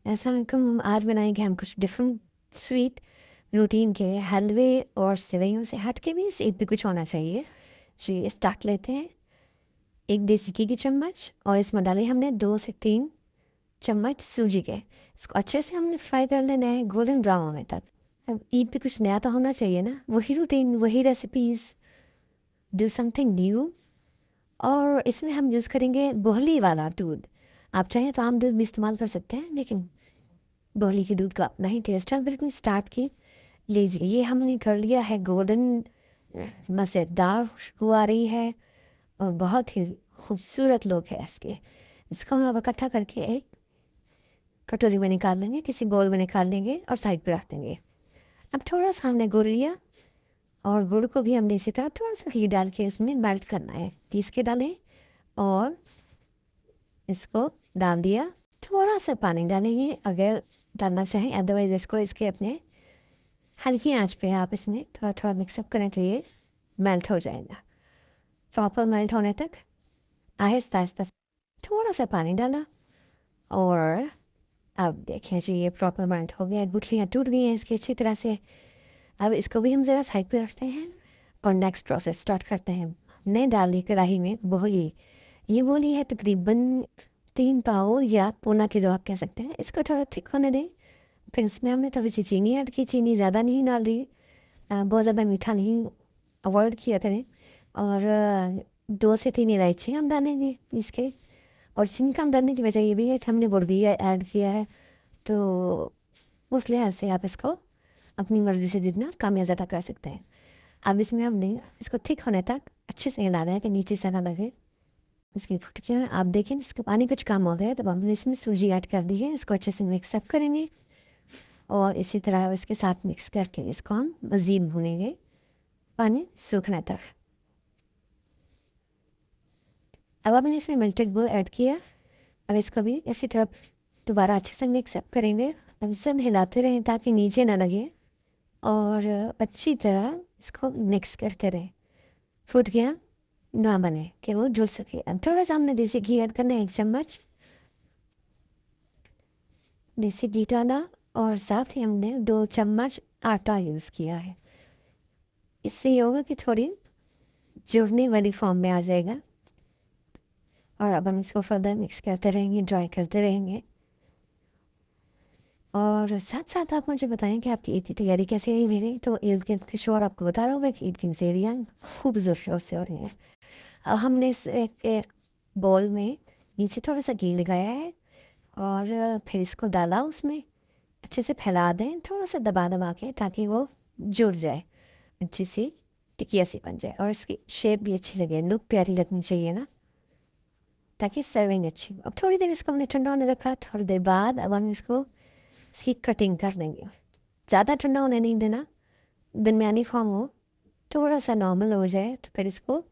ऐसा हम आज बनाएंगे हम कुछ डिफरेंट स्वीट रूटीन के हलवे और सेवइयों से हट के भी इस ईद पे कुछ होना चाहिए। जी स्टार्ट लेते हैं। एक देसी घी की चम्मच और इसमें डाले हमने 2 से 3 चम्मच सूजी के। इसको अच्छे से हमने फ्राई कर लेना है गोल्डन ब्राउन होने तक। अब ईद पे कुछ नया तो होना चाहिए ना, वही रूटीन वही रेसिपीज़, डू समथिंग न्यू। और इसमें हम यूज़ करेंगे बोहली वाला दूध। आप चाहें तो आम दूध भी इस्तेमाल कर सकते हैं, लेकिन बोहली के दूध का अपना ही टेस्ट है। बिल्कुल स्टार्ट की लीजिए, ये हमने कर लिया है गोल्डन, मज़ेदार खुशबू आ रही है और बहुत ही खूबसूरत लोग हैं इसके। इसको हम अब इकट्ठा करके एक कटोरी में निकाल लेंगे, किसी बोल में निकाल लेंगे और साइड पे रख देंगे। अब थोड़ा सा हमने गुड़ लिया और गुड़ को भी हमने इसी तरह थोड़ा सा घी डाल के इसमें मेल्ट करना है, पीस के डालें और इसको डाल दिया। थोड़ा सा पानी डालेंगे अगर डालना चाहें, अदरवाइज़ इसको इसके अपने हल्की आंच पे आप इसमें थोड़ा थोड़ा मिक्सअप करें तो ये मेल्ट हो जाएगा। प्रॉपर मेल्ट होने तक आहिस्ता आहिस्ता थोड़ा सा पानी डाला और अब देखिए जी ये प्रॉपर मेल्ट हो गया, गुठलियाँ टूट गई हैं इसकी अच्छी तरह से। अब इसको भी हम ज़रा साइड पे रखते हैं और नेक्स्ट प्रोसेस स्टार्ट करते हैं। हमने डाली कढ़ाई में बोली, ये बोली है तकरीबन 3 पाव या पौना किलो आप कह सकते हैं। इसको थोड़ा थिक होने दें। फिर इसमें हमने थोड़ी सी चीनी ऐड की, चीनी ज़्यादा नहीं डाल रही, बहुत ज़्यादा मीठा नहीं, अवॉइड किया करें। और 2 से 3 इलायची हम डालेंगे इसके। और चीनी कम डालने की वजह ये भी है कि हमने बोली ऐड किया है, तो उस लिहाज से आप इसको अपनी मर्ज़ी से जितना कम या ज़्यादा कर सकते हैं। अब इसमें हमने इसको थिक होने तक अच्छे से हिलाना है कि नीचे से ना लगे। इसकी फुटकियाँ आप देखें, इसका पानी कुछ कम हो गया, तब हमने इसमें सूजी ऐड कर दी है। इसको अच्छे से मिक्सअप करेंगे और इसी तरह इसके साथ मिक्स करके इसको हम मज़ीद भूनेंगे पानी सूखने तक। अब हमने इसमें मेल्टेड गुड़ ऐड किया। अब इसको भी इसी तरह दोबारा अच्छे से मिक्सअप करेंगे। अब इसे हिलाते रहें ताकि नीचे ना लगे और अच्छी तरह इसको मिक्स करते रहें, फूट गया ना बने कि वो जुड़ सके। अब थोड़ा सा हमने देसी घी ऐड करना है, 1 चम्मच देसी घी डाला और साथ ही हमने 2 चम्मच आटा यूज़ किया है। इससे ये होगा कि थोड़ी जुड़ने वाली फॉर्म में आ जाएगा। और अब हम इसको फर्दर मिक्स करते रहेंगे, ड्राई करते रहेंगे। और साथ साथ आप मुझे बताएं कि आपकी ईद की तैयारी कैसी रही मेरी। तो ईद के शोर आपको बता रहा हूँ कि ईद की तैयारियाँ खूब ज़ोर शोर से हो रही हैं। अब हमने इस एक बॉल में नीचे थोड़ा सा घी लगाया है और फिर इसको डाला उसमें, अच्छे से फैला दें थोड़ा सा दबा दबा के ताकि वो जुड़ जाए, अच्छी सी टिकिया सी बन जाए और इसकी शेप भी अच्छी लगे, लुक प्यारी लगनी चाहिए ना, ताकि सर्विंग अच्छी हो। अब थोड़ी देर इसको हमने ठंडा होने रखा, थोड़ी देर बाद अब हम इसको इसकी कटिंग कर देंगे। ज़्यादा ठंडा होने नहीं देना, दरमियानी फॉर्म हो, थोड़ा सा नॉर्मल हो जाए तो फिर इसको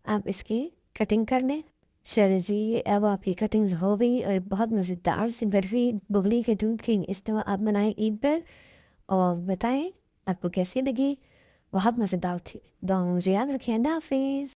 आप इसकी कटिंग कर लें। चलिए जी, अब आपकी कटिंग्स हो गई और बहुत मज़ेदार सी बर्फ़ी बुगली के दूध की इस तरह आप बनाएं ईद पर और बताएं आपको कैसी लगी। बहुत मज़ेदार थी। तो मुझे याद रखिए, अल्लाह हाफिज़।